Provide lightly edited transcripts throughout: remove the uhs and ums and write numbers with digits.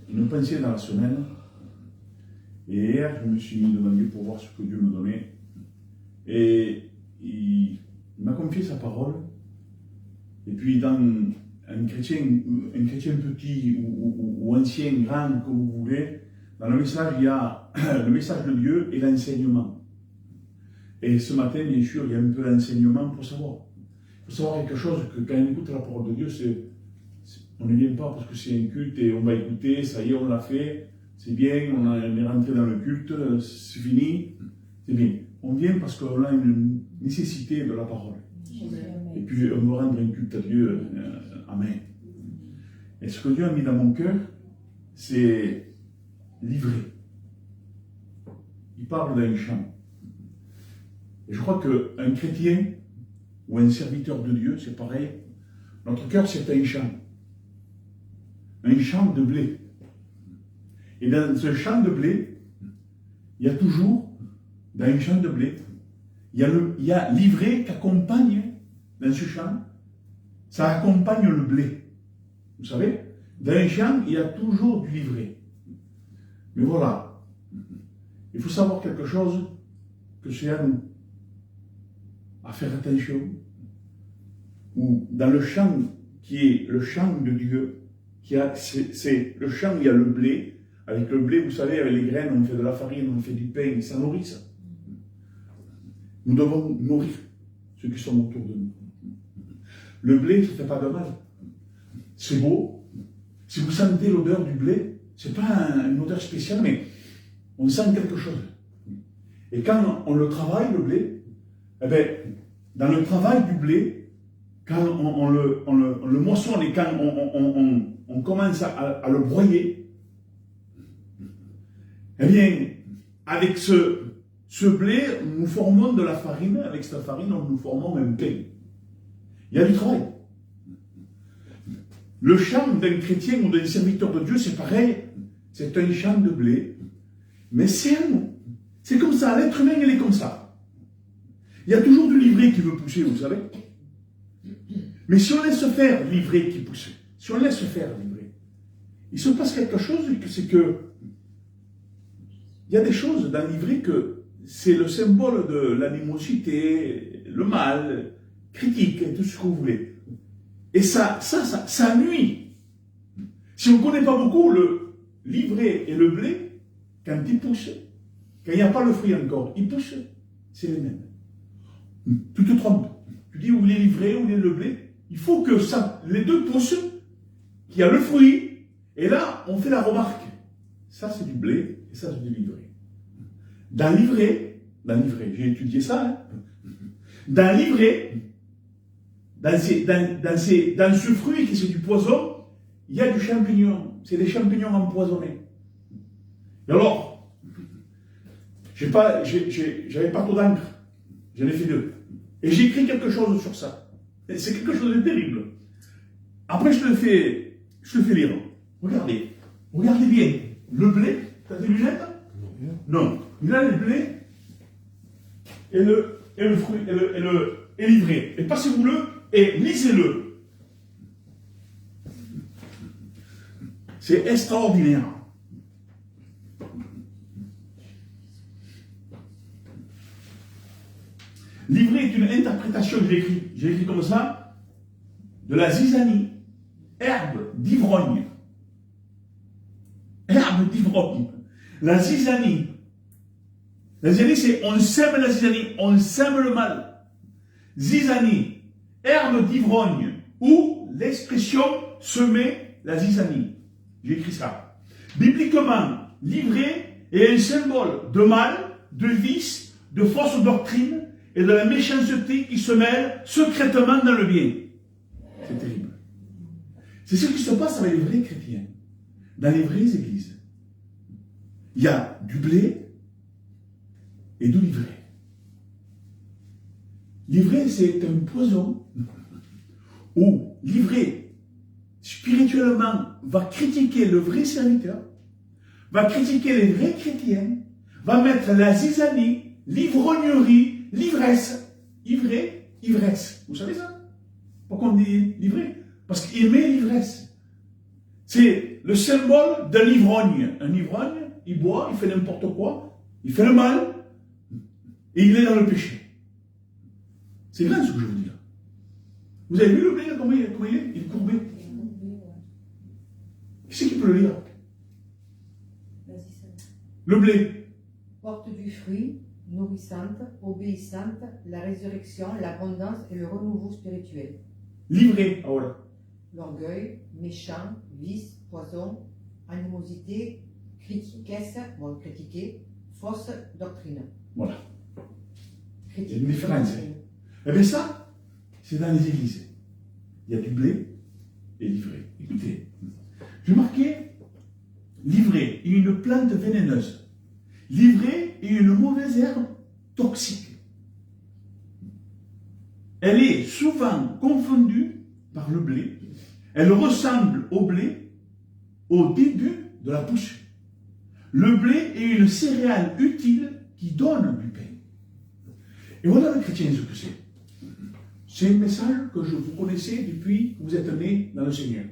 Une pensée dans la semaine, et hier je me suis demandé pour voir ce que Dieu me donnait, et il m'a confié sa parole, et puis dans un chrétien petit ou ancien, grand, comme vous voulez, dans le message il y a le message de Dieu et l'enseignement. Et ce matin, bien sûr, il y a un peu d'enseignement pour savoir. Il faut savoir quelque chose, que quand on écoute la parole de Dieu, on ne vient pas parce que c'est un culte et on va écouter, ça y est, on l'a fait, c'est bien, on est rentré dans le culte, c'est fini, c'est bien. On vient parce qu'on a une nécessité de la parole. Et puis on veut rendre un culte à Dieu. Amen. Et ce que Dieu a mis dans mon cœur, c'est livrer. Il parle d'un chant. Et je crois qu'un chrétien ou un serviteur de Dieu, c'est pareil. Notre cœur, c'est un champ. Un champ de blé. Et dans ce champ de blé, il y a toujours, dans un champ de blé, il y a l'ivraie qui accompagne, dans ce champ, ça accompagne le blé. Vous savez, dans un champ, il y a toujours du livret. Mais voilà, il faut savoir quelque chose, que c'est à nous à faire attention, ou dans le champ qui est le champ de Dieu, c'est le champ où il y a le blé. Avec le blé, vous savez, avec les graines, on fait de la farine, on fait du pain, ça nourrit ça. Nous devons nourrir ceux qui sont autour de nous. Le blé, ça ne fait pas de mal. C'est beau. Si vous sentez l'odeur du blé, ce n'est pas une odeur spéciale, mais on sent quelque chose. Et quand on le travaille, le blé, eh bien, dans le travail du blé, quand on le moissonne et quand on commence à le broyer, eh bien, avec ce blé, nous formons de la farine. Avec cette farine, nous formons un pain. Il y a du travail. Le champ d'un chrétien ou d'un serviteur de Dieu, c'est pareil. C'est un champ de blé. Mais c'est à nous. C'est comme ça. L'être humain, il est comme ça. Il y a toujours du livret qui veut pousser, vous savez. Mais si on laisse faire l'ivraie qui pousse, si on laisse faire l'ivraie, il se passe quelque chose, c'est que il y a des choses dans l'ivraie que c'est le symbole de l'animosité, le mal, critique, et tout ce que vous voulez. Et ça nuit. Si on ne connaît pas beaucoup l'ivraie et le blé, quand ils poussent, quand il n'y a pas le fruit encore, ils poussent, c'est les mêmes. Tu te trompes. Tu dis où est l'ivraie, où est le blé. Il faut que les deux poussent, qu'il y a le fruit, et là, on fait la remarque. Ça, c'est du blé, et ça, c'est du livret. Dans l'ivraie, j'ai étudié ça, hein. Dans l'ivraie, dans ce fruit qui c'est du poison, il y a du champignon. C'est des champignons empoisonnés. Et alors, j'avais pas trop d'encre. J'en ai fait 2. Et j'ai écrit quelque chose sur ça. C'est quelque chose de terrible. Après, je te le fais lire. Regardez bien. Le blé, t'as des lunettes? Non. Il a le blé et le fruit et l'ivraie. Et passez-vous-le et lisez-le. C'est extraordinaire. L'ivraie est une interprétation que j'ai écrit comme ça, de la zizanie, herbe d'ivrogne. Herbe d'ivrogne. La zizanie, c'est on sème la zizanie, on sème le mal. Zizanie, herbe d'ivrogne, ou l'expression semer la zizanie. J'ai écrit ça. Bibliquement, l'ivraie est un symbole de mal, de vice, de fausse doctrine et de la méchanceté qui se mêle secrètement dans le bien. C'est terrible. C'est ce qui se passe avec les vrais chrétiens, dans les vraies églises. Il y a du blé et de l'ivraie. L'ivraie, c'est un poison où l'ivraie, spirituellement, va critiquer le vrai serviteur, va critiquer les vrais chrétiens, va mettre la zizanie, l'ivrognerie, l'ivresse. Ivraie, ivresse. Vous savez ça? Pourquoi on dit l'ivraie? Parce qu'il met l'ivresse. C'est le symbole d'un ivrogne. Un ivrogne, il boit, il fait n'importe quoi, il fait le mal, et il est dans le péché. C'est vrai ce que je vous dis là. Vous avez vu le blé, comment il est? Il est courbé. Qui c'est qui peut le lire? Le blé. Porte du fruit, nourrissante, obéissante, la résurrection, l'abondance et le renouveau spirituel. L'ivraie, ah voilà. L'orgueil, méchant, vice, poison, animosité, critiquer, fausse doctrine. Voilà. Il y a une différence. Eh bien ça, c'est dans les églises. Il y a du blé et l'ivraie. Écoutez, j'ai marqué l'ivraie est une plante vénéneuse. L'ivraie est une mauvaise herbe toxique. Elle est souvent confondue par le blé. Elle ressemble au blé au début de la pousse. Le blé est une céréale utile qui donne du pain. Et voilà le chrétien ce que c'est. C'est un message que vous connaissez depuis que vous êtes né dans le Seigneur.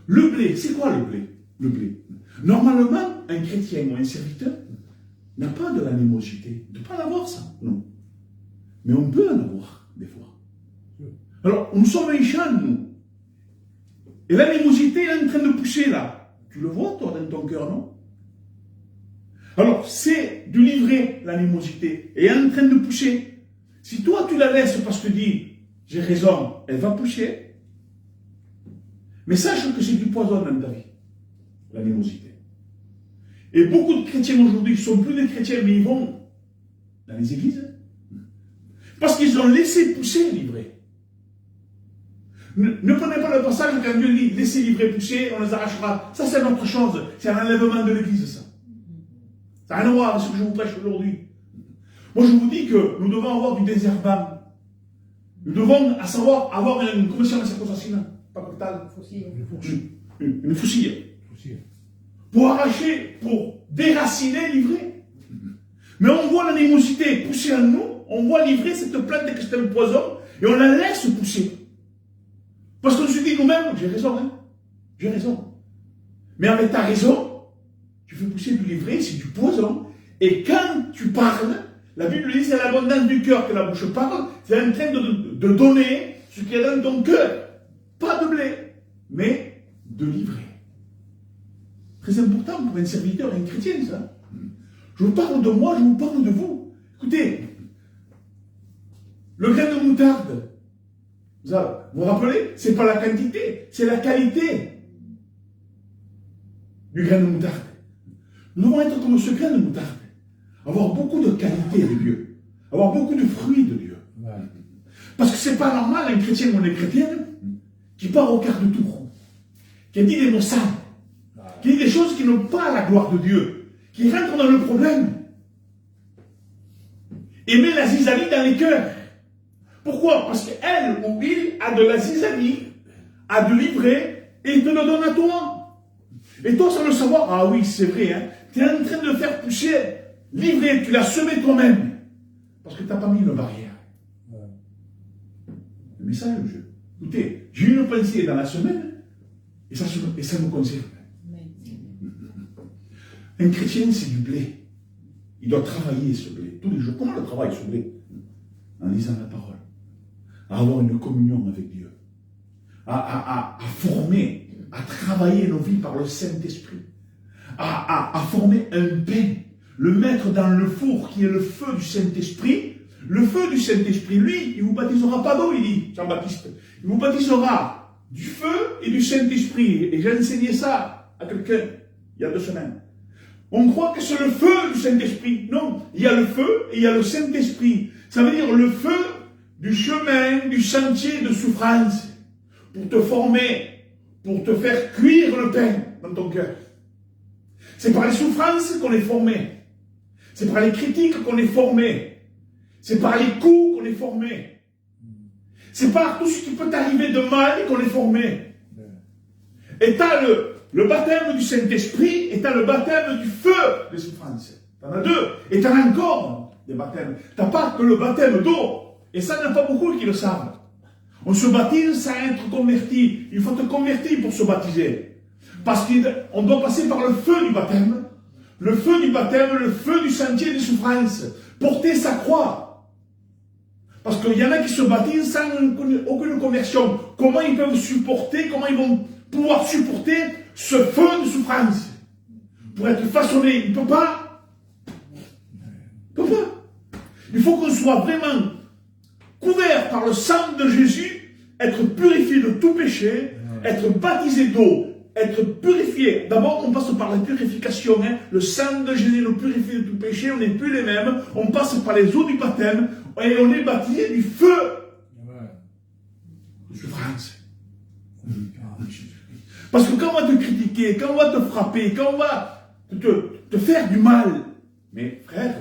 Le blé, c'est quoi le blé? Le blé. Normalement, un chrétien ou un serviteur, n'a pas de l'animosité. Il ne peut pas en avoir ça, non. Mais on peut en avoir, des fois. Alors, nous sommes un champ, nous. Et l'animosité est en train de pousser là. Tu le vois, toi, dans ton cœur, non? Alors, c'est du livret, l'animosité, et elle est en train de pousser. Si toi, tu la laisses parce que tu dis, j'ai raison, elle va pousser. Mais sache que c'est du poison dans ta vie, l'animosité. Et beaucoup de chrétiens aujourd'hui ne sont plus des chrétiens, mais ils vont dans les églises. Parce qu'ils ont laissé pousser le livret. Ne prenez pas le passage quand Dieu dit, laissez livrer pousser, on les arrachera. Ça, c'est notre chose. C'est un enlèvement de l'église, ça. Ça n'a rien à voir avec ce que je vous prêche aujourd'hui. Moi, je vous dis que nous devons avoir du désherbant. Nous devons, à savoir, avoir une commission de circoncision, pas capital, une faucille. Pour arracher, pour déraciner l'ivraie. Mais on voit l'animosité pousser en nous, on voit l'ivraie, cette plante que c'était le poison, et on la laisse pousser. Parce qu'on se dit nous-mêmes, j'ai raison, hein, j'ai raison. Mais avec ta raison, tu fais pousser du livret, c'est du poison. Et quand tu parles, la Bible dit c'est l'abondance du cœur que la bouche parle, c'est en train de donner ce qu'il y a dans ton cœur. Pas de blé, mais de livret. Très important pour un serviteur et un chrétien, ça. Je vous parle de moi, je vous parle de vous. Écoutez, le grain de moutarde, vous vous rappelez, c'est pas la quantité, c'est la qualité du grain de moutarde. Nous devons être comme ce grain de moutarde. Avoir beaucoup de qualité de Dieu. Avoir beaucoup de fruits de Dieu. Ouais. Parce que c'est pas normal, un chrétien ou une chrétienne, qui part au quart de tour, qui dit des mots sales, qui dit des choses qui n'ont pas la gloire de Dieu, qui rentre dans le problème, et met la zizanie dans les cœurs. Pourquoi? Parce qu'elle ou il a de la zizanie, a de livret, et il te le donne à toi. Et toi, sans le savoir, ah oui, c'est vrai, hein, tu es en train de faire pousser livret, tu l'as semé toi-même, parce que tu n'as pas mis une barrière. Ouais. Le message, écoutez, j'ai eu une pensée dans la semaine, et ça me concerne. Un chrétien, c'est du blé. Il doit travailler ce blé, tous les jours. Comment le travaille ce blé? En lisant la parole, à avoir une communion avec Dieu, à former, à travailler nos vies par le Saint-Esprit, à former un pain, le mettre dans le four qui est le feu du Saint-Esprit. Le feu du Saint-Esprit, lui, il ne vous baptisera pas d'eau, il dit, Jean-Baptiste. Il vous baptisera du feu et du Saint-Esprit. Et j'ai enseigné ça à quelqu'un il y a 2 semaines. On croit que c'est le feu du Saint-Esprit. Non, il y a le feu et il y a le Saint-Esprit. Ça veut dire le feu du chemin, du sentier de souffrance, pour te former, pour te faire cuire le pain dans ton cœur. C'est par les souffrances qu'on est formé. C'est par les critiques qu'on est formé. C'est par les coups qu'on est formé. C'est par tout ce qui peut t'arriver de mal qu'on est formé. Et tu as le baptême du Saint-Esprit et tu as le baptême du feu des souffrances. Tu en as 2. Et tu en as encore des baptêmes. Tu n'as pas que le baptême d'eau. Et ça, il n'y en a pas beaucoup qui le savent. On se baptise sans être converti. Il faut te convertir pour se baptiser. Parce qu'on doit passer par le feu du baptême. Le feu du baptême, le feu du sentier des souffrances. Porter sa croix. Parce qu'il y en a qui se baptisent sans aucune conversion. Comment ils peuvent supporter, comment ils vont pouvoir supporter ce feu de souffrance? Pour être façonné, il ne peut pas. Il ne peut pas. Il faut qu'on soit vraiment couvert par le sang de Jésus, être purifié de tout péché, être baptisé d'eau, être purifié. D'abord, on passe par la purification. Hein. Le sang de Jésus nous purifie de tout péché, on n'est plus les mêmes. On passe par les eaux du baptême et on est baptisé du feu de souffrance. Parce que quand on va te critiquer, quand on va te frapper, quand on va te faire du mal, mais frère,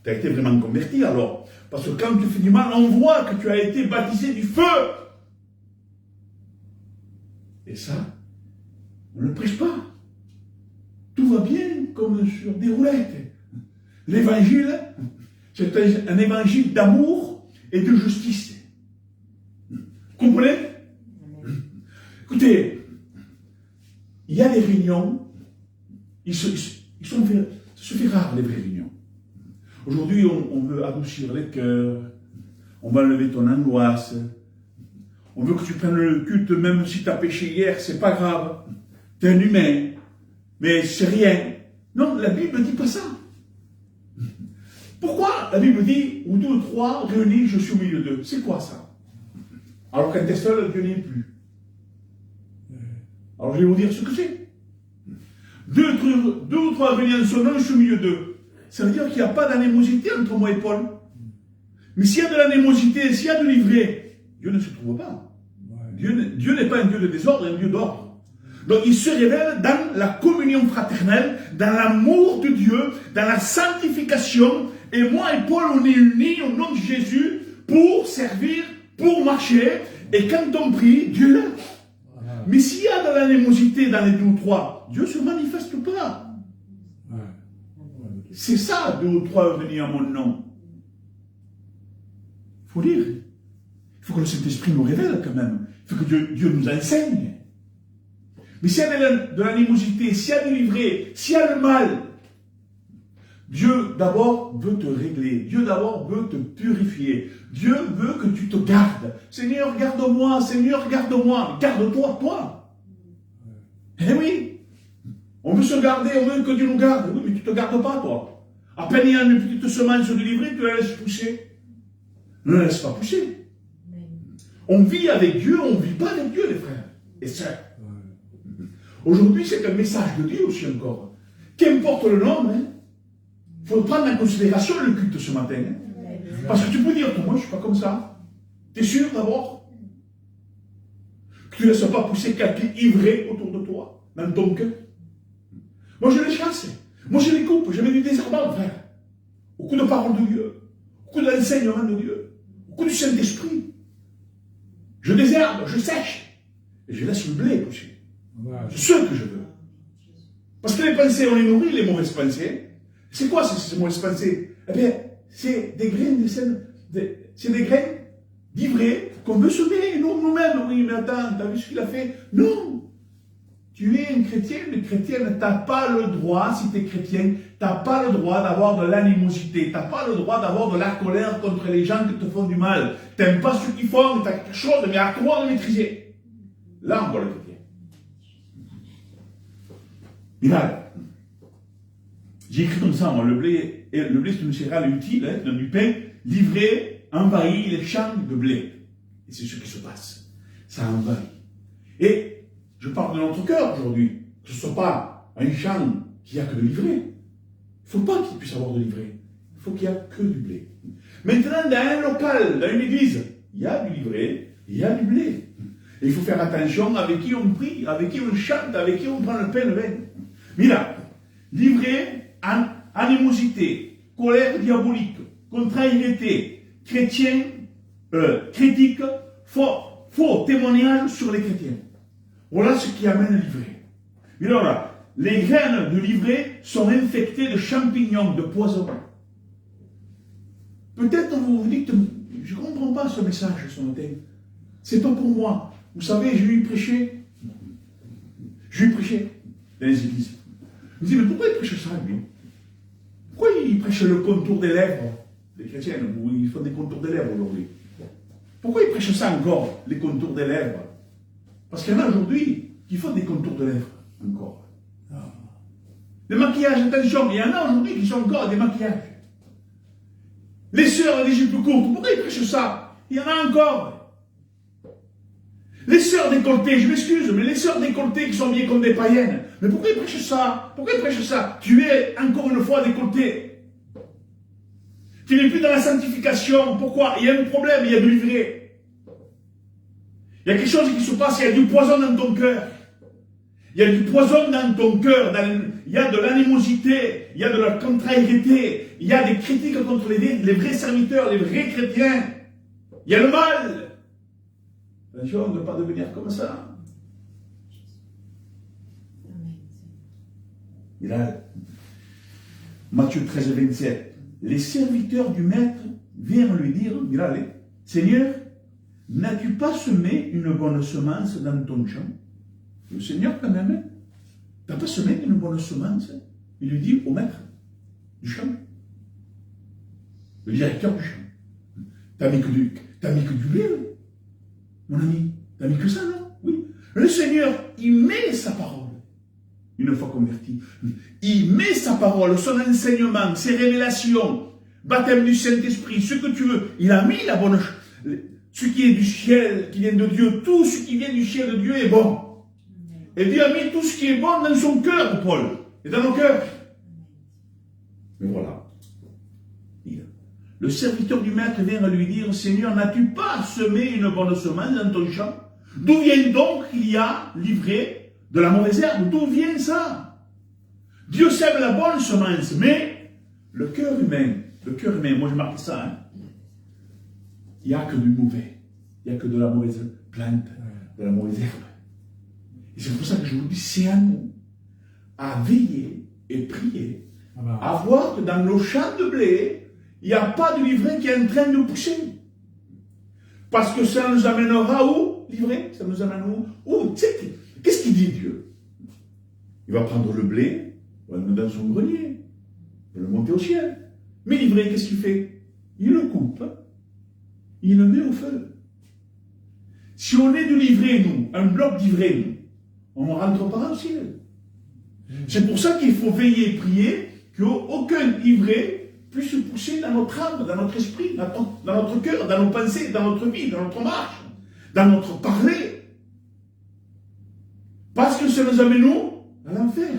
tu as été vraiment converti alors. Parce que quand tu fais du mal, on voit que tu as été baptisé du feu. Et ça, on ne le prêche pas. Tout va bien comme sur des roulettes. L'évangile, c'est un évangile d'amour et de justice. Vous comprenez? Écoutez, il y a des réunions, ça se fait rare les vraies réunions. Aujourd'hui, on veut adoucir les cœurs. On va enlever ton angoisse. On veut que tu prennes le culte, même si tu as péché hier, c'est pas grave. Tu es un humain. Mais c'est rien. Non, la Bible ne dit pas ça. Pourquoi la Bible dit, où deux ou trois réunis, je suis au milieu d'eux? C'est quoi ça? Alors quand tu es seul, Dieu n'y est plus. Alors je vais vous dire ce que c'est. Deux ou trois réunis en son nom, je suis au milieu d'eux. Ça veut dire qu'il n'y a pas d'anémosité entre moi et Paul. Mais s'il y a de l'anémosité, s'il y a de l'ivré, Dieu ne se trouve pas. Dieu n'est pas un Dieu de désordre, un Dieu d'ordre. Donc il se révèle dans la communion fraternelle, dans l'amour de Dieu, dans la sanctification. Et moi et Paul, on est unis au nom de Jésus pour servir, pour marcher. Et quand on prie, Dieu est là. Mais s'il y a de l'anémosité dans les deux ou trois, Dieu ne se manifeste pas. C'est ça, deux ou trois venir à mon nom. Il faut lire. Il faut que le Saint-Esprit nous révèle quand même. Il faut que Dieu nous enseigne. Mais s'il y a de l'animosité, s'il y a de l'ivré, s'il y a le mal, Dieu d'abord veut te régler. Dieu d'abord veut te purifier. Dieu veut que tu te gardes. Seigneur, garde-moi. Seigneur, garde-moi. Garde-toi, toi. Eh oui. On veut se garder, on veut que Dieu nous garde. Oui, mais tu ne te gardes pas, toi. À peine il y a une petite semence de l'ivré, tu la laisses pousser. Ne la laisse pas pousser. On vit avec Dieu, on ne vit pas avec Dieu, les frères et sœurs. Aujourd'hui, c'est un message de Dieu aussi encore. Qu'importe le nom, il faut prendre en considération le culte ce matin. Parce que tu peux dire, moi je ne suis pas comme ça. Tu es sûr d'abord que tu ne laisses pas pousser quelqu'un ivré autour de toi, dans ton cœur? Moi je les chasse. Moi je les coupe, je mets du désherbant, frère. Au coup de parole de Dieu, au coup de l'enseignement de Dieu, au coup du Saint-Esprit. Je désherbe, je sèche. Et je laisse le blé pousser. C'est ce que je veux. Parce que les pensées, on les nourrit, les mauvaises pensées. C'est quoi ces mauvaises pensées? Eh bien, c'est des graines c'est des graines d'ivré qu'on veut semer nous-mêmes. Oui, mais attends, t'as vu ce qu'il a fait? Non. Tu es un chrétien, mais chrétienne, t'as pas le droit, si tu es chrétien, t'as pas le droit d'avoir de l'animosité, t'as pas le droit d'avoir de la colère contre les gens qui te font du mal. T'aimes pas ce qu'ils font, t'as quelque chose, mais à toi de maîtriser. Là, on voit le chrétien. Regarde, j'ai écrit comme ça, moi, le blé c'est une céréale utile, qui donne du pain, livré, envahit les champs de blé. Et c'est ce qui se passe. Ça envahit. Et je parle de notre cœur aujourd'hui, que ce ne soit pas un champ qui a que de livré. Il ne faut pas qu'il puisse avoir de livré. Il faut qu'il n'y ait que du blé. Maintenant, dans un local, dans une église, il y a du livré, il y a du blé. Et il faut faire attention avec qui on prie, avec qui on chante, avec qui on prend le pain, le vin. Mais là, livré, animosité, colère diabolique, contrariété, chrétien, critique, faux témoignage sur les chrétiens. Voilà ce qui amène le livret. Mais alors là, les graines de livret sont infectées de champignons, de poisons. Peut-être vous vous dites, je ne comprends pas ce message ce matin. C'est pas pour moi. Vous savez, je lui prêchais dans les églises. Je me dis, mais pourquoi il prêche ça, lui? Pourquoi il prêche le contour des lèvres? Les chrétiens, ils font des contours des lèvres aujourd'hui. Pourquoi il prêche ça encore, les contours des lèvres? Parce qu'il y en a aujourd'hui qui font des contours de lèvres, encore. Le maquillage, attention, il y en a aujourd'hui qui sont encore à des maquillages. Les sœurs des jupes courtes, pourquoi ils prêchent ça? Il y en a encore. Les sœurs décolletées, je m'excuse, mais les sœurs décolletées qui sont bien comme des païennes, mais pourquoi ils prêchent ça? Pourquoi ils prêchent ça? Tu es encore une fois décolleté. Tu n'es plus dans la sanctification. Pourquoi? Il y a un problème, il y a de l'ivré. Il y a quelque chose qui se passe, il y a du poison dans ton cœur. Il y a du poison dans ton cœur, il y a de l'animosité, il y a de la contrariété, il y a des critiques contre les vrais serviteurs, les vrais chrétiens. Il y a le mal. Attention de ne pas devenir comme ça. Et là, Matthieu 13, 27. Les serviteurs du maître virent lui dire, Seigneur, n'as-tu pas semé une bonne semence dans ton champ? Le Seigneur, quand même, tu n'as pas semé une bonne semence? Il lui dit au maître du champ. le directeur du champ. T'as mis que du blé, oui. Mon ami, t'as mis que ça, non? Oui. Le Seigneur, il met sa parole. Une fois converti, il met sa parole, son enseignement, ses révélations, baptême du Saint-Esprit, ce que tu veux. Il a mis la bonne chose. Ce qui est du ciel, qui vient de Dieu, tout ce qui vient du ciel de Dieu est bon. Et Dieu a mis tout ce qui est bon dans son cœur, Paul, et dans nos cœurs. Mais voilà. Le serviteur du maître vient lui dire, Seigneur, n'as-tu pas semé une bonne semence dans ton champ? D'où vient donc qu'il y a livré de la mauvaise herbe? D'où vient ça? Dieu sème la bonne semence, mais le cœur humain, moi je marque ça, hein, il n'y a que du mauvais, il n'y a que de la mauvaise plante, de la mauvaise herbe. Et c'est pour ça que je vous dis, c'est à nous à veiller et prier, à voir que dans nos champs de blé, il n'y a pas de livret qui est en train de pousser. Parce que ça nous amènera où? Livret? Ça nous amène où? Qu'est-ce qu'il dit Dieu? Il va prendre le blé, il va le mettre dans son grenier, il va le monter au ciel. Mais livret, qu'est-ce qu'il fait? Il le coupe, il le met au feu. Si on est du livret, nous, un bloc d'ivraie, nous, on ne rentre pas au ciel. C'est pour ça qu'il faut veiller et prier qu'aucun ivraie puisse pousser dans notre âme, dans notre esprit, dans notre cœur, dans nos pensées, dans notre vie, dans notre marche, dans notre parler. Parce que ça nous amène nous à l'enfer.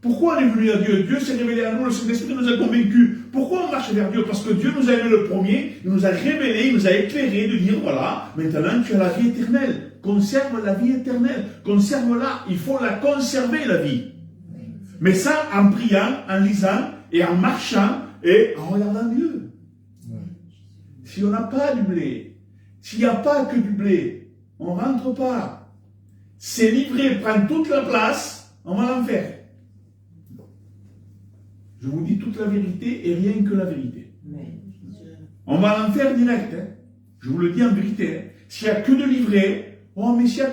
Pourquoi on est venu à Dieu? Dieu s'est révélé à nous, le Saint-Esprit nous a convaincus. Pourquoi on marche vers Dieu? Parce que Dieu nous a aimé le premier, il nous a révélé, il nous a éclairé de dire, voilà, maintenant tu as la vie éternelle. Conserve la vie éternelle. Conserve-la. Il faut la conserver, la vie. Mais ça, en priant, en lisant, et en marchant, et en regardant Dieu. Si on n'a pas du blé, s'il n'y a pas que du blé, on ne rentre pas. Ces livrets prennent toute la place, on va l'enfer. Je vous dis toute la vérité et rien que la vérité. On va l'enfer direct. Hein. Je vous le dis en vérité. Hein. S'il n'y a que de livrets, oh mais s'il y a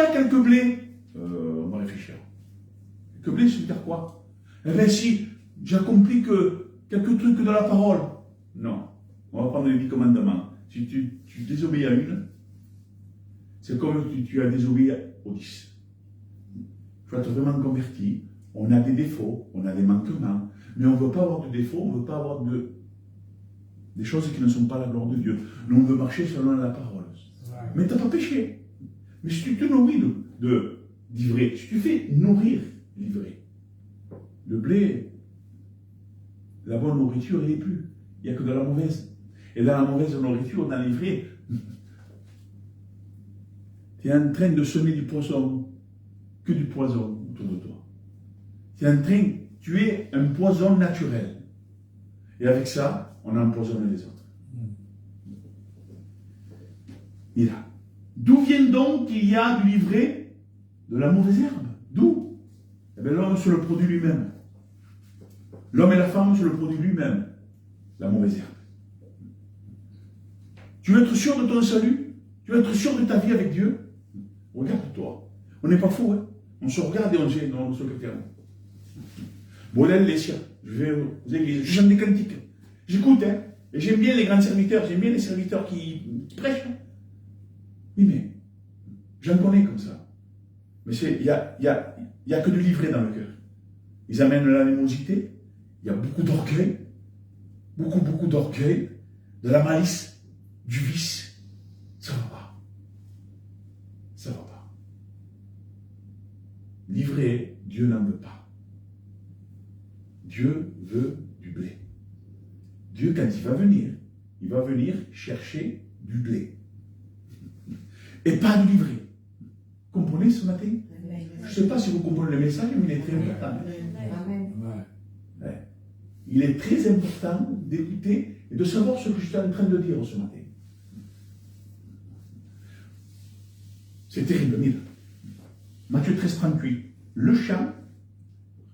quelques blés, on va réfléchir. Quelques blés, ça veut dire quoi? Eh bien si j'accomplis que quelques trucs de la parole. Non. On va prendre les 10 commandements. Si tu désobéis à une, c'est comme tu as désobéi aux 10. Il faut être vraiment converti. On a des défauts, on a des manquements, mais on ne veut pas avoir de défauts, on ne veut pas avoir des choses qui ne sont pas la gloire de Dieu. Nous, on veut marcher selon la parole. Mais tu n'as pas péché. Mais si tu te nourris d'ivraie, si tu fais nourrir l'ivraie, le blé, la bonne nourriture, il n'y est plus. Il n'y a que de la mauvaise. Et dans la mauvaise nourriture, dans l'ivraie, tu es en train de semer du poison, que du poison autour de toi. Tu es un poison naturel. Et avec ça, on a empoisonné les autres. Et là, d'où vient donc qu'il y a du livret de la mauvaise herbe? D'où? Eh bien, l'homme se le produit lui-même. L'homme et la femme se le produit lui-même. La mauvaise herbe. Tu veux être sûr de ton salut? Tu veux être sûr de ta vie avec Dieu? Regarde-toi. On n'est pas fou, hein? On se regarde et on dit, non, on se regarde. Bon, là, les siens, je vais aux églises, je chante des cantiques. J'écoute, hein. Et j'aime bien les grands serviteurs, j'aime bien les serviteurs qui prêchent. Hein. Oui, mais j'en connais comme ça. Mais il y a que du livret dans le cœur. Ils amènent l'animosité, il y a beaucoup d'orgueil, beaucoup d'orgueil, de la malice, du vice. Ça ne va pas. Ça ne va pas. Livret, Dieu n'en veut pas. Dieu veut du blé. Dieu, quand il va venir chercher du blé. Et pas du livret. Comprenez ce matin? Je ne sais pas si vous comprenez le message, mais il est très important. Ouais. Il est très important d'écouter et de savoir ce que je suis en train de dire ce matin. C'est terrible, mille. Matthieu 13, 38. Le champ,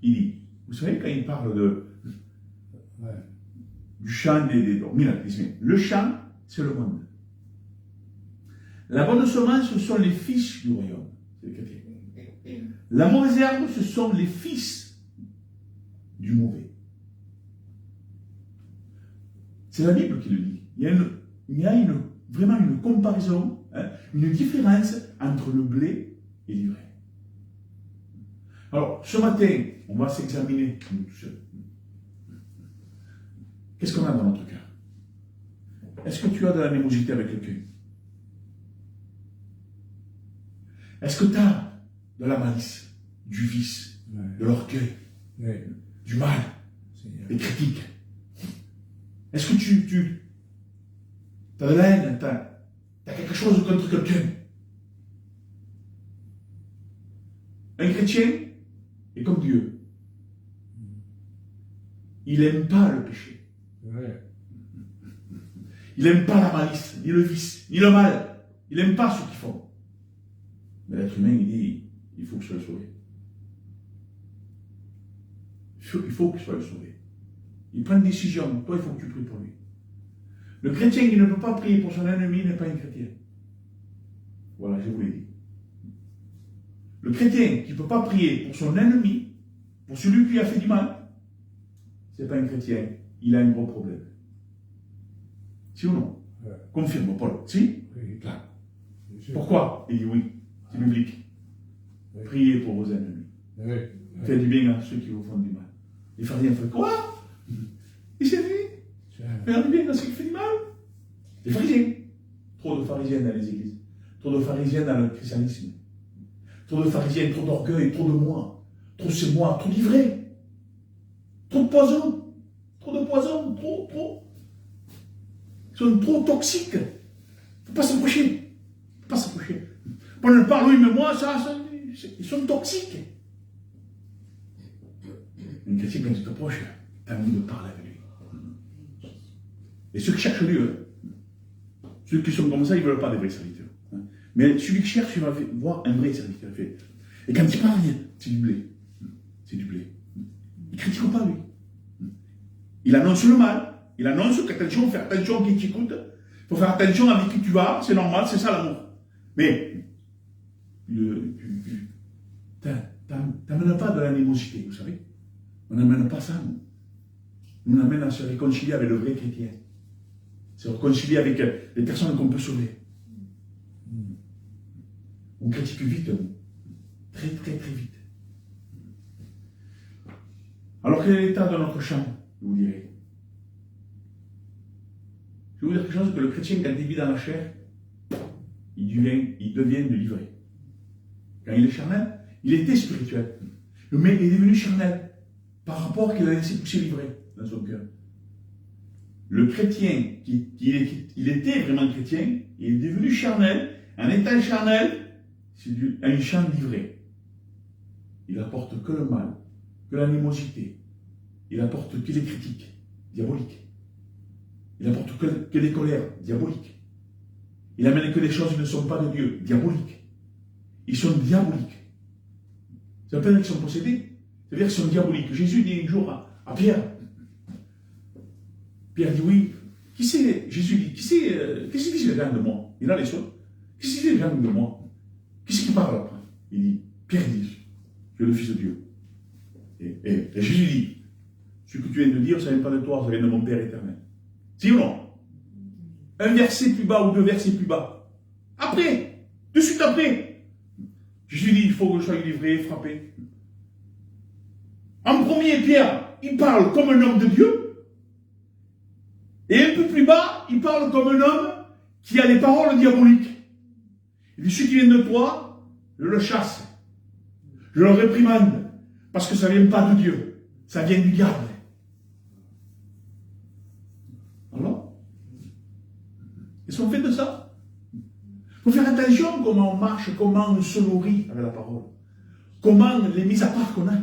il dit, vous savez, quand il parle du champ le champ, c'est le monde. La bonne semence, ce sont les fils du royaume. C'est les chrétiens. La mauvaise herbe, ce sont les fils du mauvais. C'est la Bible qui le dit. Vraiment une comparaison, hein, une différence entre le blé et l'ivraie. Alors, ce matin, on va s'examiner nous tous seuls. Qu'est-ce qu'on a dans notre cœur? Est-ce que tu as de l'animosité avec quelqu'un? Est-ce que tu as de la malice, du vice, de l'orgueil, du mal, des critiques? Est-ce que tu as de la haine, tu as quelque chose contre quelqu'un? Un chrétien est comme Dieu. Il n'aime pas le péché. Il n'aime pas la malice, ni le vice, ni le mal. Il n'aime pas ceux qui font. Mais l'être humain, il dit, il faut que je sois sauvé. Il faut qu'il soit sauvé. Il prend une décision. Toi, il faut que tu pries pour lui. Le chrétien qui ne peut pas prier pour son ennemi n'est pas un chrétien. Voilà, je vous l'ai dit. Le chrétien qui ne peut pas prier pour son ennemi, pour celui qui lui a fait du mal, ce n'est pas un chrétien. Il a un gros problème. Si ou non? Confirme, Paul. Si? Oui. Là. Pourquoi? Il dit oui. C'est biblique. Priez pour vos ennemis. Faites du bien à ceux qui vous font du mal. Les pharisiens font quoi? Il s'est dit faire du bien à ceux qui font du mal. Les pharisiens. Trop de pharisiens dans les églises. Trop de pharisiens dans le christianisme. Trop de pharisiens, trop d'orgueil, trop de moi. Trop c'est moi, trop d'ivré. Trop de poison. Trop de poison. Trop. Ils sont trop toxiques. Il ne faut pas s'approcher. Il ne faut pas s'approcher. On ne parle, oui, mais moi, ils sont toxiques. Un chrétien, quand tu t'approches, tu as envie de parler avec lui. Et ceux qui cherchent Dieu, ceux qui sont comme ça, ils ne veulent pas des vrais serviteurs. Mais celui qui cherche, il va voir un vrai serviteur. Et quand il parle, c'est du blé. C'est du blé. Il ne critique pas, lui. Il annonce le mal. Il annonce qu'attention, il faut faire attention à qui t'écoute. Il faut faire attention avec qui tu vas. C'est normal, c'est ça l'amour. Mais, t'amènes pas de l'animosité, vous savez. On n'amène pas ça, nous. Nous, on amène à se réconcilier avec le vrai chrétien. Se réconcilier avec les personnes qu'on peut sauver. On critique vite, nous. Très, très, très vite. Alors, quel est l'état de notre champ, vous direz? Je vais vous dire quelque chose, que le chrétien, quand il vit dans la chair, il devient de l'ivraie. Quand il est charnel, il était spirituel. Mais il est devenu charnel par rapport qu'il a laissé pousser l'ivraie dans son cœur. Le chrétien, il était vraiment chrétien, il est devenu charnel. En étant charnel, c'est un champ livré. Il apporte que le mal, que l'animosité. Il apporte que les critiques diaboliques. Il apporte que les colères diaboliques. Il amène que les choses qui ne sont pas de Dieu, diaboliques. Ils sont diaboliques. Ça veut pas dire qu'ils sont possédés. Ça veut dire qu'ils sont diaboliques. Jésus dit un jour à Pierre. Pierre dit oui. Qui c'est? Jésus dit, qu'est-ce qu'ils disent les gens de moi? Il a les choses. Qu'est-ce qu'ils disent les gens de moi? Qui c'est qui parle après? Il dit, Pierre dit, tu es le Fils de Dieu. Et Jésus dit, ce que tu viens de dire, ça ne vient pas de toi, ça vient de mon Père éternel. Si ou non? Un verset plus bas ou deux versets plus bas. Après, de suite après, Jésus dit, il faut que je sois livré, frappé. En premier, Pierre, il parle comme un homme de Dieu. Et un peu plus bas, il parle comme un homme qui a les paroles diaboliques. Il dit, ceux qui viennent de toi, je le chasse. Je le réprimande. Parce que ça ne vient pas de Dieu. Ça vient du diable. Alors, qu'est-ce qu'on fait de ça? Il faut faire attention comment on marche, comment on se nourrit avec la parole. Comment les mises à part qu'on a.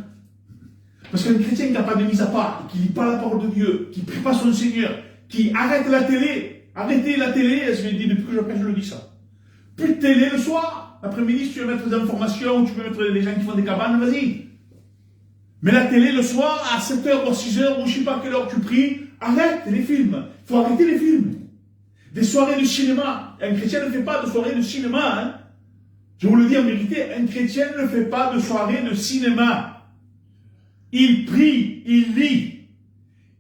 Parce qu'un chrétien qui n'a pas de mise à part, qui ne lit pas la parole de Dieu, qui ne prie pas son Seigneur, qui arrête la télé, arrêtez la télé, je dis depuis que je le dis ça. Plus de télé le soir, l'après-midi, si tu veux mettre des informations, tu peux mettre les gens qui font des cabanes, vas-y. Mais la télé le soir, à 7h ou 6h, ou je ne sais pas à quelle heure tu pries, arrête les films. Il faut arrêter les films. Des soirées de cinéma. Un chrétien ne fait pas de soirée de cinéma. Hein. Je vous le dis en vérité, un chrétien ne fait pas de soirée de cinéma. Il prie, il lit.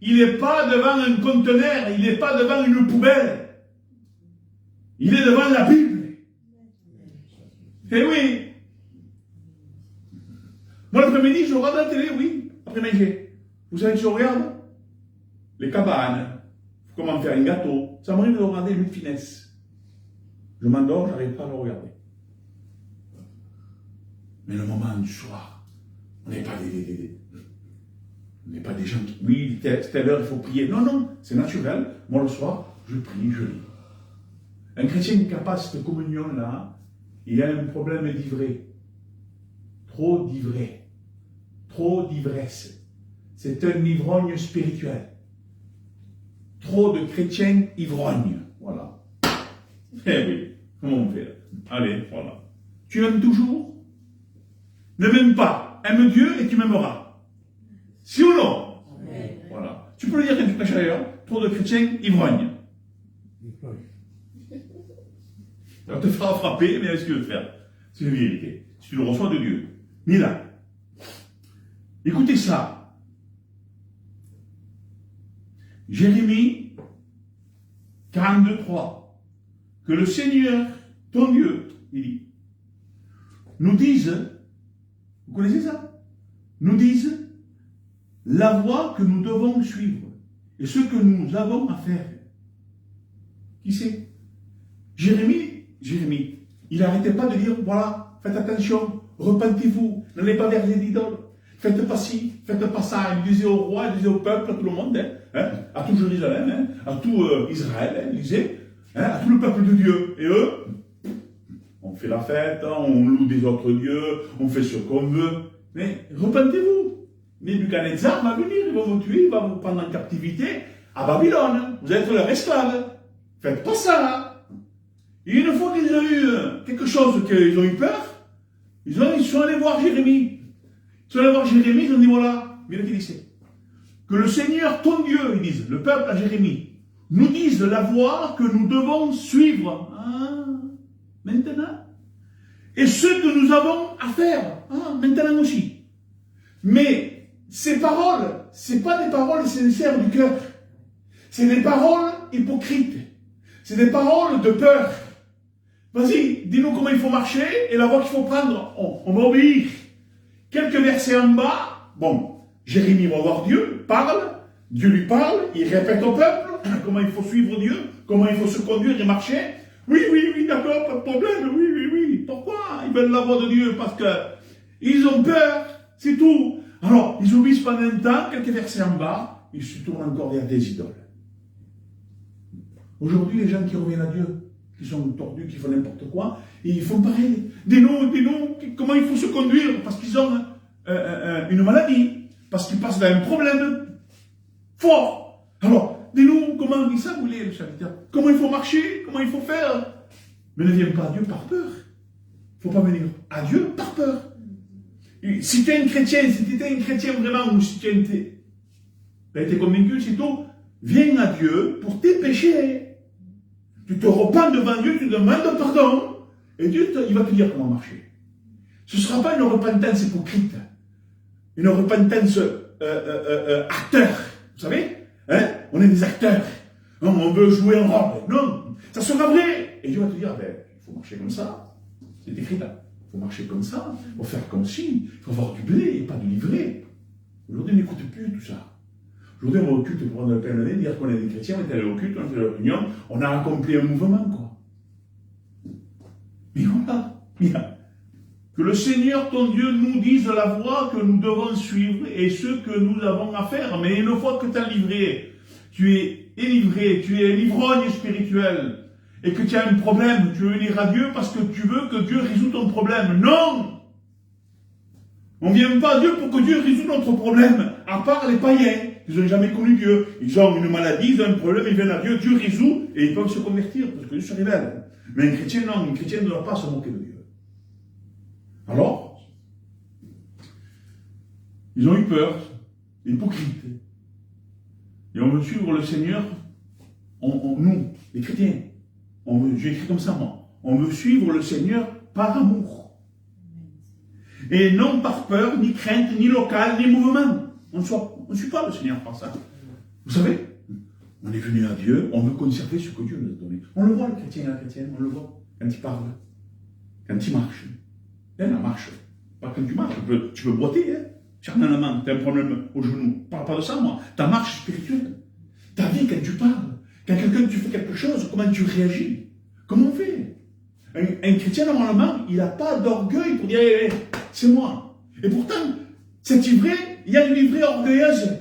il n'est pas devant un conteneur, il n'est pas devant une poubelle. Il est devant la Bible. Eh oui. Moi, l'après-midi, je regarde la télé, oui, après-midi. Vous savez que je regarde les cabanes, comment faire un gâteau. Ça m'arrive de regarder une finesse. Je m'endors, je n'arrive pas à le regarder. Mais le moment du soir, on n'est pas on n'est pas des gens qui... Oui, telle heure, il faut prier. Non, non, c'est naturel. Moi, le soir, je prie, je lis. Un chrétien qui n'a pas cette communion-là, il a un problème d'ivresse. Trop d'ivresse. Trop d'ivresse. C'est un ivrogne spirituel. Trop de chrétiens ivrognes. Voilà. Eh oui, comment on fait? Allez, voilà. Tu aimes toujours? Ne m'aime pas. Aime Dieu et tu m'aimeras. Si ou non? Amen. Voilà. Tu peux le dire quand tu prêches ailleurs. Trop de chrétiens ivrognes. Ça va te fera frapper, mais est-ce que tu veux le faire? C'est la vérité. Si tu le reçois de Dieu. Ni là. Écoutez ça. Jérémie 42:3. Que le Seigneur, ton Dieu, il dit, nous dise, vous connaissez ça? Nous dise la voie que nous devons suivre et ce que nous avons à faire. Qui c'est? Jérémie, il n'arrêtait pas de dire, voilà, faites attention, repentez-vous, n'allez pas vers les idoles, faites pas ci, faites pas ça. Il disait au roi, il disait au peuple, à tout le monde, à tout Jérusalem, à tout Israël, il disait, à tout le peuple de Dieu. Et eux, on fait la fête, on loue des autres dieux, on fait ce qu'on veut, mais repentez-vous. Nebuchadnezzar va venir, il va vous tuer, il va vous prendre en captivité à Babylone. Vous êtes leur esclave. Faites pas ça. Et une fois qu'ils ont eu quelque chose, qu'ils ont eu peur, ils sont allés voir Jérémie. Ils sont allés voir Jérémie, ils ont dit voilà, bien qu'il disait. Que le Seigneur, ton Dieu, ils disent, le peuple à Jérémie, nous dise la voie que nous devons suivre. Maintenant. Et ce que nous avons à faire. Maintenant aussi. Mais ces paroles, ce pas des paroles sincères du cœur. C'est des paroles hypocrites. C'est des paroles de peur. Vas-y, dis-nous comment il faut marcher et la voie qu'il faut prendre. On va obéir. Quelques versets en bas. Bon, Jérémie va voir Dieu, parle. Dieu lui parle, il répète au peuple comment il faut suivre Dieu, comment il faut se conduire et marcher. Oui, d'accord, pas de problème. Oui. Pourquoi ils veulent la voie de Dieu? Parce que ils ont peur, c'est tout. Alors, ils obéissent pendant un temps, quelques versets en bas, ils se tournent encore vers des idoles. Aujourd'hui, les gens qui reviennent à Dieu, qui sont tordus, qui font n'importe quoi, ils font pareil. Dis-nous, comment il faut se conduire, parce qu'ils ont une maladie, parce qu'ils passent d'un problème fort. Alors, dis-nous, comment on dit ça, vous voulez, le serviteur? Comment il faut marcher, comment il faut faire? Mais ne viens pas à Dieu par peur. Il ne faut pas venir à Dieu par peur. Si tu es un chrétien, si tu étais un chrétien vraiment, ou si tu as été convaincu, c'est tout, viens à Dieu pour tes péchés. Tu te repens devant Dieu, tu demandes pardon, et Dieu, il va te dire comment marcher. Ce ne sera pas une repentance hypocrite, une repentance acteur, vous savez, on est des acteurs, on veut jouer un rôle. Non, ça sera vrai. Et Dieu va te dire, il faut marcher comme ça, c'est écrit là. Il faut marcher comme ça, il faut faire comme ci, il faut avoir du blé et pas du livret. Aujourd'hui, on n'écoute plus tout ça. Aujourd'hui, on va au culte pour prendre le pain de nez, dire qu'on est des chrétiens, on est allé au culte, on a fait la réunion, on a accompli un mouvement, quoi. Mais voilà. Que le Seigneur, ton Dieu, nous dise la voie que nous devons suivre et ce que nous avons à faire. Mais une fois que tu as livré, tu es livré, tu es l'ivrogne spirituel, et que tu as un problème, tu veux venir à Dieu parce que tu veux que Dieu résout ton problème. Non! On ne vient pas à Dieu pour que Dieu résout notre problème, à part les païens. Ils n'ont jamais connu Dieu. Ils ont une maladie, ils ont un problème, ils viennent à Dieu, Dieu résout, et ils peuvent se convertir, parce que Dieu se révèle. Mais un chrétien, non, un chrétien ne doit pas se moquer de Dieu. Alors, ils ont eu peur, hypocrites. Et on veut suivre le Seigneur, nous, les chrétiens. J'ai écrit comme ça, moi. On veut suivre le Seigneur par amour. Et non par peur, ni crainte, ni local, ni mouvement. On ne suit pas le Seigneur par ça. Vous savez, on est venu à Dieu, on veut conserver ce que Dieu nous a donné. On le voit, le chrétien et la chrétienne, on le voit quand il parle, quand il marche. La marche. Pas quand tu marches, tu peux boiter, hein. Charnellement, tu as un problème au genou. Parle pas de ça, moi. Ta marche spirituelle. Ta vie, quand tu parles. Quand quelqu'un, tu fais quelque chose, comment tu réagis? Comment on fait? Un chrétien, normalement, il n'a pas d'orgueil pour dire, c'est moi. Et pourtant, cet ivraie, il y a une ivrée orgueilleuse.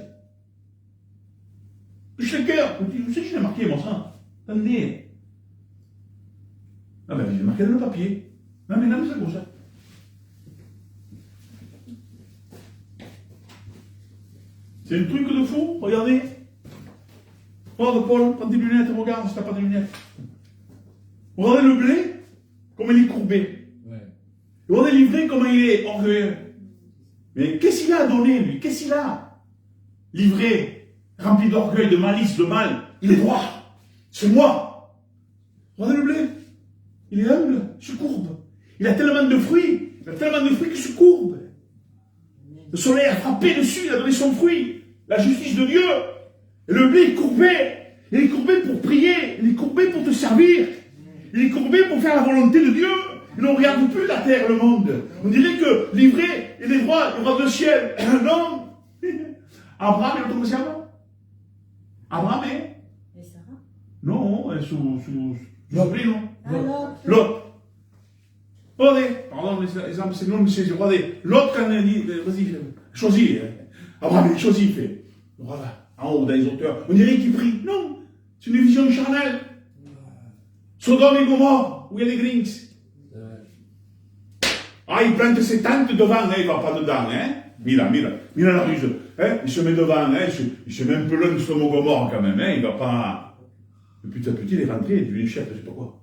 Je le cœur. Vous savez, je l'ai marqué, moi, ça. Attendez. Ah ben, je l'ai marqué dans le papier. Non, mais c'est comme ça. C'est un truc de fou, regardez. Regarde, Paul, prends tes lunettes, regarde si t'as pas de lunettes. Regardez le blé, comme il est courbé. Ouais. Regardez l'ivraie, comment il est orgueilleux. Mais qu'est-ce qu'il a à donner, lui? Qu'est-ce qu'il a? L'ivraie, rempli d'orgueil, de malice, de mal, il est droit. C'est moi. Regardez le blé. Il est humble, il se courbe. Il a tellement de fruits. Il a tellement de fruits qu'il se courbe. Le soleil a frappé dessus, il a donné son fruit. La justice de Dieu. Et le blé est courbé. Il est courbé pour prier. Il est courbé pour te servir. Il est courbé pour faire la volonté de Dieu. Et on ne regarde plus la terre, le monde. On dirait que l'ivraie, il est droit, il aura le ciel. Non. Abraham est notre servant. Abraham est. Et Sarah? Non, elle est sous blé, non. Ah, L'autre. Regardez, pardon, l'exemple c'est non, mais c'est, regardez, l'autre quand il dit, vas-y, choisis. Abraham, il choisit, il fait. Voilà, en haut dans les hauteurs. On dirait qu'il prie. Non, c'est une vision charnelle. Sodome et Gomorrhe, où il y a des grinks. Ah, il plante ses tentes devant, hein, il ne va pas dedans, hein. Mira la ruse. Hein, il se met devant, hein, il se met un peu loin de Sodome et Gomorrhe quand même, hein, il ne va pas. Et petit à petit, il est rentré, il devient chef, je ne sais pas quoi.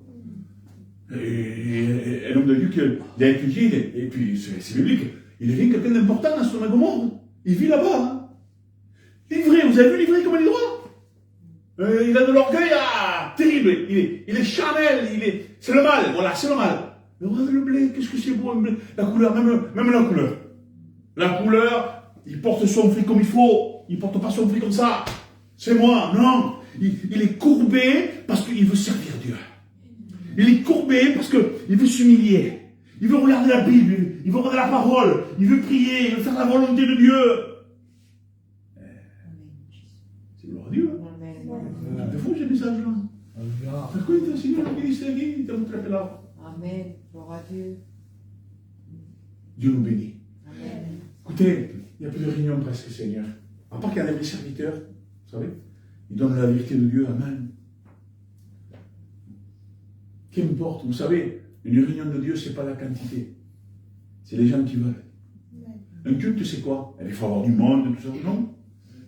Et un homme de Dieu qui a étudié, et puis c'est biblique, il devient quelqu'un d'important dans Sodome et Gomorrhe. Il vit là-bas. Hein. L'ivraie, vous avez vu l'ivraie comme il est droit? Il a de l'orgueil terrible, il est charnel, c'est le mal, voilà, c'est le mal. Mais regardez le blé, qu'est-ce que c'est beau, la couleur, même la couleur. La couleur, il porte son fruit comme il faut, il ne porte pas son fruit comme ça. C'est moi, non. Il est courbé parce qu'il veut servir Dieu. Il est courbé parce qu'il veut s'humilier. Il veut regarder la Bible, il veut regarder la parole, il veut prier, il veut faire la volonté de Dieu. C'est gloire à Dieu. C'est fou ce message-là. Pourquoi il t'a enseigné le ministère, il t'a montré là. Amen. Gloire à Dieu. Dieu nous bénit. Amen. Écoutez, il n'y a plus de réunion presque, Seigneur. À part qu'il y a des serviteurs, vous savez, ils donnent la vérité de Dieu. Amen. Qu'importe, vous savez, une réunion de Dieu, ce n'est pas la quantité. C'est les gens qui veulent. Un culte, c'est quoi? Il faut avoir du monde, tout ça. Non.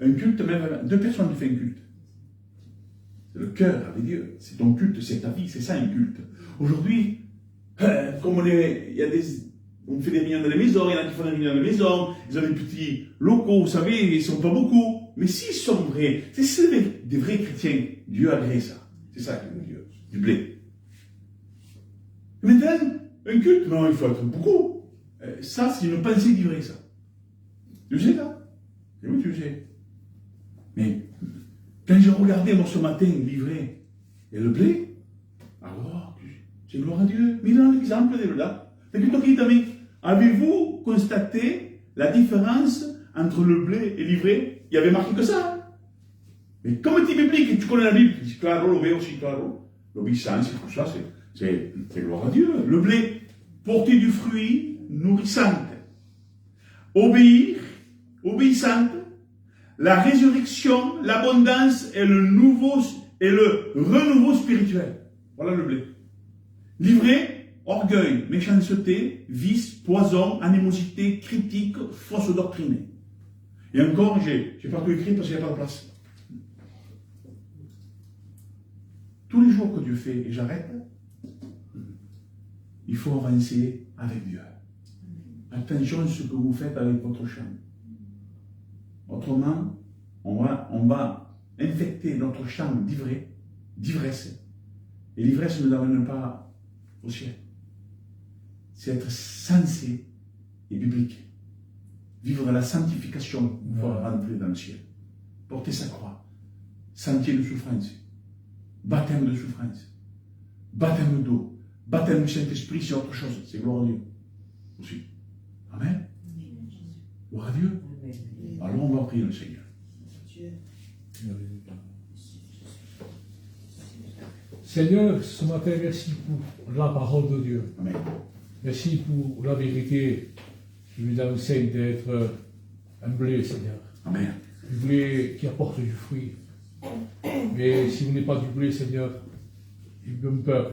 Un culte, même 2 personnes qui font un culte. C'est le cœur avec Dieu. C'est ton culte, c'est ta vie, c'est ça un culte. Aujourd'hui, comme on fait des réunions dans les maisons, il y en a qui font des réunions dans les maisons, ils ont des petits locaux, vous savez, ils ne sont pas beaucoup. Mais s'ils sont vrais, c'est des vrais chrétiens, Dieu agrée ça. C'est ça qui veut Dieu, du blé. Maintenant, un culte, non, il faut être beaucoup. Ça, c'est une pensée d'ivraie, ça. Tu sais, ça? Et oui, tu sais. Mais, quand j'ai regardé, moi, ce matin, l'ivraie et le blé, alors, c'est gloire à Dieu. Mais dans l'exemple de là, avez-vous constaté la différence entre le blé et l'ivraie? Il y avait marqué que ça. Hein? Mais comme c'est biblique, tu connais la Bible, c'est claro, l'obéo, c'est claro. L'obéissance, tout ça, c'est gloire à Dieu. Le blé, porter du fruit nourrissante. Obéir, obéissante. La résurrection, l'abondance et le renouveau spirituel. Voilà le blé. L'ivraie, orgueil, méchanceté, vice, poison, animosité, critique, fausse doctrine. Et encore, j'ai pas tout écrit parce qu'il n'y a pas de place. Tous les jours que Dieu fait, et j'arrête, il faut avancer avec Dieu. Attention à ce que vous faites avec votre champ. Autrement, on va infecter notre champ d'ivresse. Et l'ivresse ne nous amène pas au ciel. C'est être sensé et biblique. Vivre la sanctification pour rentrer dans le ciel. Porter sa croix. sentier de souffrance, baptême de souffrance, baptême d'eau, baptême du Saint-Esprit, c'est autre chose, c'est glorieux aussi. Amen. Gloire à Dieu. Alors on va prier le Seigneur. Seigneur, ce matin, merci pour la parole de Dieu. Amen. Merci pour la vérité qui nous enseigne d'être un blé, Seigneur. Amen. Du blé qui apporte du fruit. Mais si vous n'êtes pas du blé, Seigneur, il me donne peur.